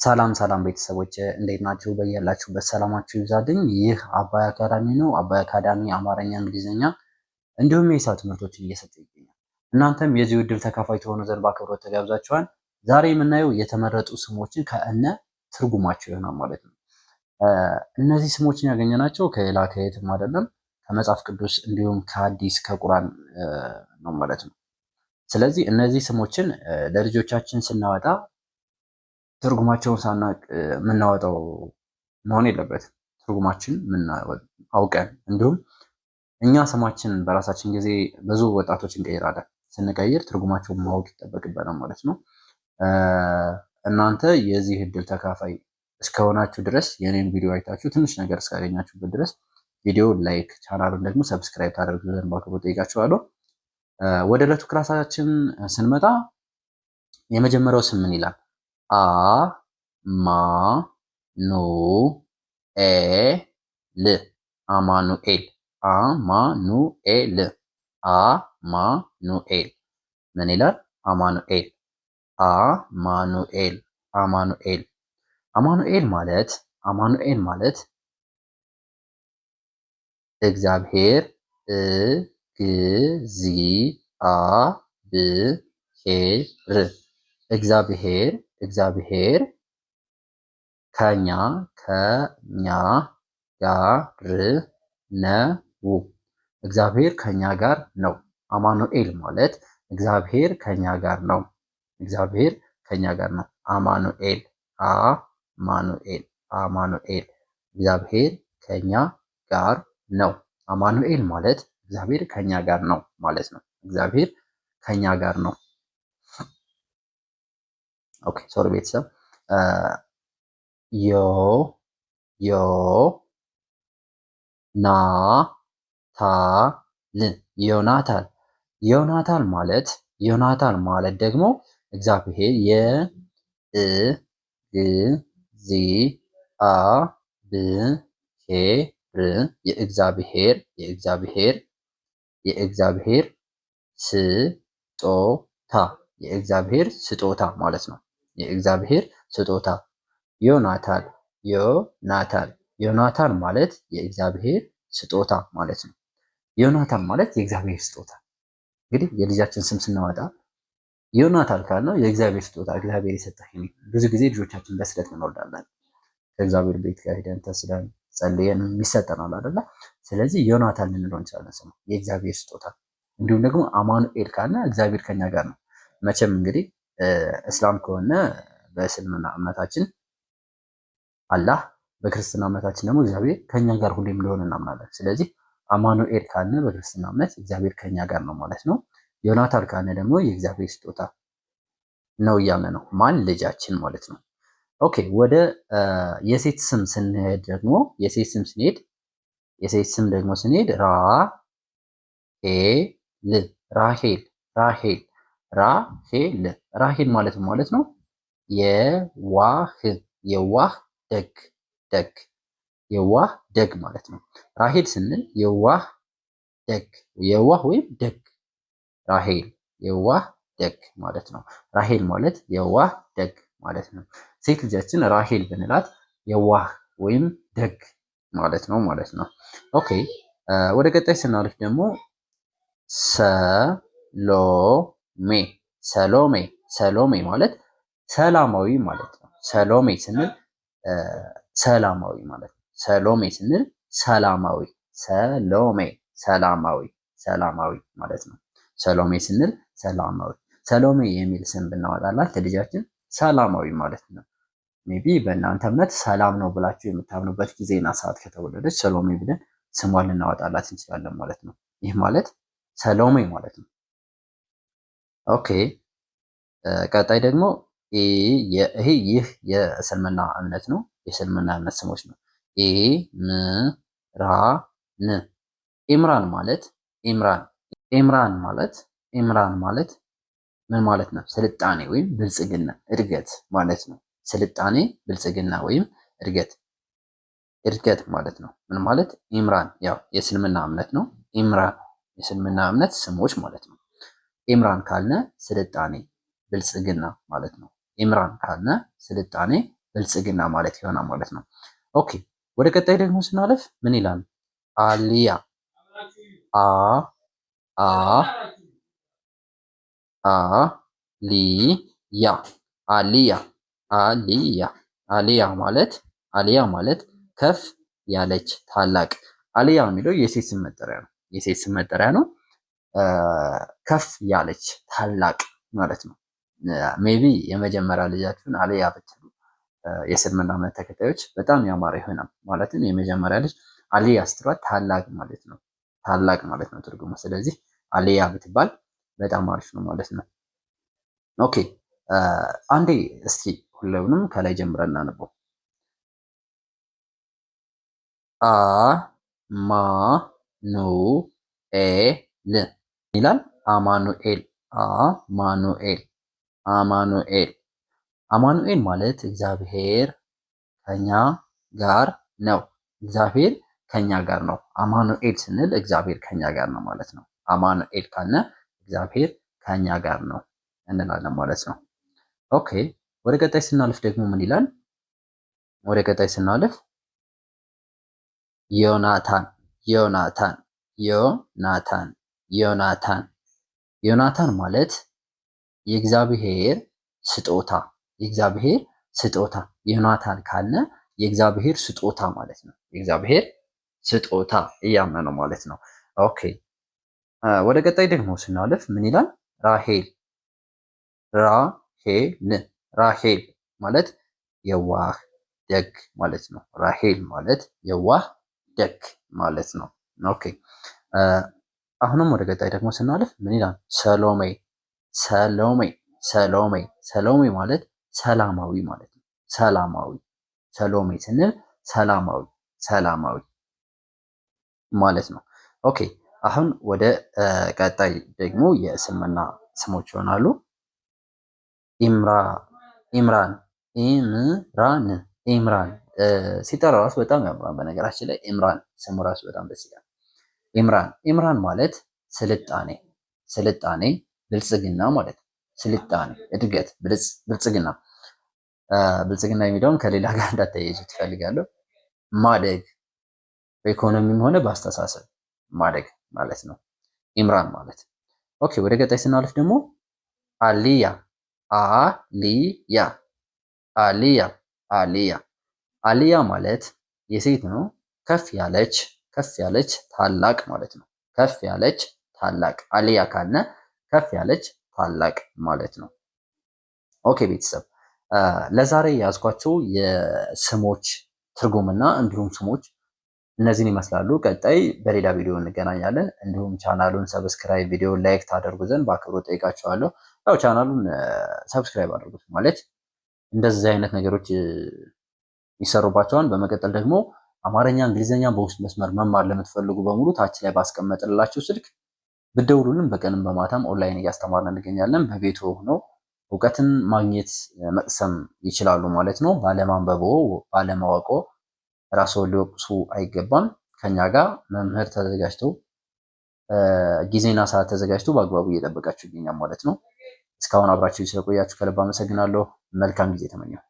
ሰላም ሰላም ቤተሰቦች እንዴት ናችሁ? በያላችሁበት ሰላማችሁ ይብዛልኝ። ይህ አባይ አካዳሚ ነው። አባይ አካዳሚ አማርኛ፣ እንግሊዝኛ እንዲሁም የሂሳብ ትምህርቶችን እየሰጠ ይገኛል። እናንተም የዚህ ዕድል ተካፋይ ትሆኑ ዘንድ በአክብሮት ተጋብዛችኋል። ዛሬ የምናየው የተመረጡ ስሞችን ከእነ ትርጉማቸው ይሆናል ማለት ነው። እነዚህ ስሞችን ያገኘናቸው ከሌላ ከየትም አይደለም፣ ከመጽሐፍ ቅዱስ እንዲሁም ከሐዲስ ከቁርአን ነው ማለት ነው። ስለዚህ እነዚህ ስሞችን ለልጆቻችን ስናወጣ ትርጉማቸውን ሳናቅ የምናወጣው መሆን የለበትም። ትርጉማችን አውቀን እንዲሁም እኛ ስማችንን በራሳችን ጊዜ ብዙ ወጣቶች እንቀይራለን። ስንቀይር ትርጉማቸውን ማወቅ ይጠበቅበናል ማለት ነው። እናንተ የዚህ እድል ተካፋይ እስከሆናችሁ ድረስ የኔን ቪዲዮ አይታችሁ ትንሽ ነገር እስካገኛችሁበት ድረስ ቪዲዮ ላይክ፣ ቻናሉን ደግሞ ሰብስክራይብ ታደርጉ ዘንድ በአክብሮት ጠይቃችኋለሁ። ወደ ዕለቱ ክላሳችን ስንመጣ የመጀመሪያው ስም ምን ይላል? አ ማ ኑ ኤ ል አማኑኤል። አማኑኤል አማኑኤል ምን ይላል? አማኑኤል አማኑኤል አማኑኤል አማኑኤል ማለት እግዚአብሔር እግዚአብሔር ከኛ ጋር ነው። እግዚአብሔር ከኛ ጋር ነው። አማኑኤል ማለት እግዚአብሔር ከኛ ጋር ነው። እግዚአብሔር ከኛ ጋር ነው። አማኑኤል አማኑኤል እግዚአብሔር ከኛ ጋር ነው። አማኑኤል ማለት እግዚአብሔር ከኛ ጋር ነው ማለት ነው። እግዚአብሔር ከኛ ጋር ነው። ኦኬ ሶሪ ቤተሰብ ዮናታን ማለት ደግሞ እግዚአብሔር የእግዚአብሔር ስጦታ ማለት ነው። የእግዚአብሔር ስጦታ ዮናታን ማለት የእግዚአብሔር ስጦታ ማለት ነው። ዮናታን ማለት የእግዚአብሔር ስጦታ። እንግዲህ የልጃችን ስም ስናወጣ ዮናታን ካልነው የእግዚአብሔር ስጦታ እግዚአብሔር የሰጠን። ብዙ ጊዜ ልጆቻችን በስለት እንወልዳለን። ከእግዚአብሔር ቤት ጋር ሄደን ተስለን ጸልየን የሚሰጠናል አይደለ? ስለዚህ ዮናታን ልንለው እንችላለን፣ ስሙ የእግዚአብሔር ስጦታ። እንዲሁም ደግሞ አማኑኤል ካልነ እግዚአብሔር ከኛ ጋር ነው። መቼም እንግዲህ እስላም ከሆነ በእስልምና እምነታችን አላህ፣ በክርስትና እምነታችን ደግሞ እግዚአብሔር ከኛ ጋር ሁሌም እንደሆነ እናምናለን። ስለዚህ አማኑኤል ካልነ በክርስትና እምነት እግዚአብሔር ከኛ ጋር ነው ማለት ነው። ዮናታን ካልነ ደግሞ የእግዚአብሔር ስጦታ ነው እያልን ነው። ማን? ልጃችን ማለት ነው። ኦኬ ወደ የሴት ስም ስንሄድ ደግሞ የሴት ስም ደግሞ ስንሄድ ራሄል ማለት ነው የዋህ ደግ ማለት ነው። ራሄል ስንል የዋህ ወይም ደግ፣ ራሄል የዋህ ደግ ማለት ነው። ራሄል ማለት የዋህ ደግ ማለት ነው። ሴት ልጃችን ራሄል ብንላት የዋህ ወይም ደግ ማለት ነው ኦኬ ወደ ቀጣይ ስናልፍ ደግሞ ሰሎሜ ማለት ሰላማዊ ማለት ነው። ሰሎሜ ስንል ሰላማዊ ማለት ነው። ሰሎሜ ስንል ሰላማዊ ማለት ነው። ሰሎሜ ስንል ሰላማዊ። ሰሎሜ የሚል ስም ብናወጣላት ለልጃችን ሰላማዊ ማለት ነው። ሜቢ በእናንተ እምነት ሰላም ነው ብላችሁ የምታምኑበት ጊዜና ሰዓት ከተወለደች ሰሎሜ ብለን ስሟን ልናወጣላት እንችላለን ማለት ነው። ይህ ማለት ሰሎሜ ማለት ነው። ኦኬ ቀጣይ ደግሞ ይህ የእስልምና እምነት ነው። የእስልምና እምነት ስሞች ነው። ኢምራን ማለት ምን ማለት ነው? ስልጣኔ ወይም ብልጽግና፣ እድገት ማለት ነው። ስልጣኔ፣ ብልጽግና ወይም እድገት ማለት ነው። ምን ማለት? ኢምራን ያው የእስልምና እምነት ነው። ኢምራን የእስልምና እምነት ስሞች ማለት ነው። ኢምራን ካልነ ስልጣኔ፣ ብልጽግና ማለት ነው። ኢምራን ካልነ ስልጣኔ፣ ብልጽግና ማለት ይሆናል ማለት ነው። ኦኬ ወደ ቀጣይ ደግሞ ስናለፍ ምን ይላል? አሊያ አ አ አ ሊ ያ አሊያ አሊያ አሊያ ማለት አሊያ ማለት ከፍ ያለች ታላቅ። አሊያ የሚለው የሴት ስም መጠሪያ ነው። የሴት ስም መጠሪያ ነው። ከፍ ያለች ታላቅ ማለት ነው። ሜቢ የመጀመሪያ ልጃችሁን አሊያ ብትሉ የእስልምና እምነት ተከታዮች በጣም ያማረ ይሆናል። ማለትም የመጀመሪያ ልጅ አሊያ ስትሏት ታላቅ ማለት ነው። ታላቅ ማለት ነው ትርጉሙ። ስለዚህ አሊያ ብትባል በጣም አሪፍ ነው ማለት ነው። ኦኬ አንዴ እስኪ ሁሉንም ከላይ ጀምረን እናነበው። አ ማ ኑ ኤ ል ይላል። አማኑኤል አማኑኤል አማኑኤል አማኑኤል ማለት እግዚአብሔር ከኛ ጋር ነው። እግዚአብሔር ከኛ ጋር ነው። አማኑኤል ስንል እግዚአብሔር ከኛ ጋር ነው ማለት ነው። አማኑኤል ካልነ እግዚአብሔር ከኛ ጋር ነው እንላለን ማለት ነው። ኦኬ ወደ ቀጣይ ስናልፍ ደግሞ ምን ይላል? ወደ ቀጣይ ስናልፍ ዮናታን ዮናታን ዮናታን ዮናታን ዮናታን ማለት የእግዚአብሔር ስጦታ የእግዚአብሔር ስጦታ ዮናታን ካልነ የእግዚአብሔር ስጦታ ማለት ነው። የእግዚአብሔር ስጦታ እያምነ ነው ማለት ነው። ኦኬ ወደ ቀጣይ ደግሞ ስናልፍ ምን ይላል? ራሄል ራሄል ራሄል ማለት የዋህ ደግ ማለት ነው። ራሄል ማለት የዋህ ደግ ማለት ነው። ኦኬ አሁንም ወደ ቀጣይ ደግሞ ስናልፍ ምን ይላል? ሰሎሜ ሰሎሜ ሰሎሜ ሰሎሜ ማለት ሰላማዊ ማለት ነው። ሰላማዊ ሰሎሜ ስንል ሰላማዊ ሰላማዊ ማለት ነው። ኦኬ አሁን ወደ ቀጣይ ደግሞ የእስልምና ስሞች ይሆናሉ። ኢምራን ኢምራን ኢምራን ሲጠራ ራሱ በጣም ያምራል። በነገራችን ላይ ኢምራን ስሙ ራሱ በጣም ደስ ይላል። ኢምራን ኢምራን ማለት ስልጣኔ ስልጣኔ ብልጽግና ማለት ነው። ስልጣኔ እድገት ብልጽግና ብልጽግና የሚለውን ከሌላ ጋር እንዳታያይዙ ትፈልጋለሁ። ማደግ በኢኮኖሚም ሆነ በአስተሳሰብ ማደግ ማለት ነው ኢምራን ማለት። ኦኬ ወደ ቀጣይ ስናልፍ ደግሞ አሊያ አሊያ አሊያ አሊያ አሊያ ማለት የሴት ነው። ከፍ ያለች ታላቅ ማለት ነው። ከፍ ያለች ታላቅ አሊያ ካልነ ከፍ ያለች ታላቅ ማለት ነው። ኦኬ ቤተሰብ ለዛሬ ያዝኳቸው የስሞች ትርጉምና እንዲሁም ስሞች እነዚህን ይመስላሉ። ቀጣይ በሌላ ቪዲዮ እንገናኛለን። እንዲሁም ቻናሉን ሰብስክራይብ፣ ቪዲዮ ላይክ ታደርጉ ዘንድ በአክብሮት ጠይቃችኋለሁ። ያው ቻናሉን ሰብስክራይብ አድርጉት ማለት እንደዚህ አይነት ነገሮች ይሰሩባቸዋል። በመቀጠል ደግሞ አማርኛ፣ እንግሊዝኛ በውስጥ መስመር መማር ለምትፈልጉ በሙሉ ታች ላይ ባስቀመጥንላችሁ ስልክ ብደውሉልን በቀንም በማታም ኦንላይን እያስተማርን እንገኛለን። በቤቱ ሆነው እውቀትን ማግኘት መቅሰም ይችላሉ ማለት ነው። ባለማንበቦ ባለማወቆ ራስዎን ሊወቅሱ አይገባም። ከኛ ጋር መምህር ተዘጋጅቶ ጊዜና ሰዓት ተዘጋጅቶ በአግባቡ እየጠበቃችሁ ይገኛል ማለት ነው። እስካሁን አብራችሁ ስለቆያችሁ ከልብ አመሰግናለሁ። መልካም ጊዜ ተመኘሁ።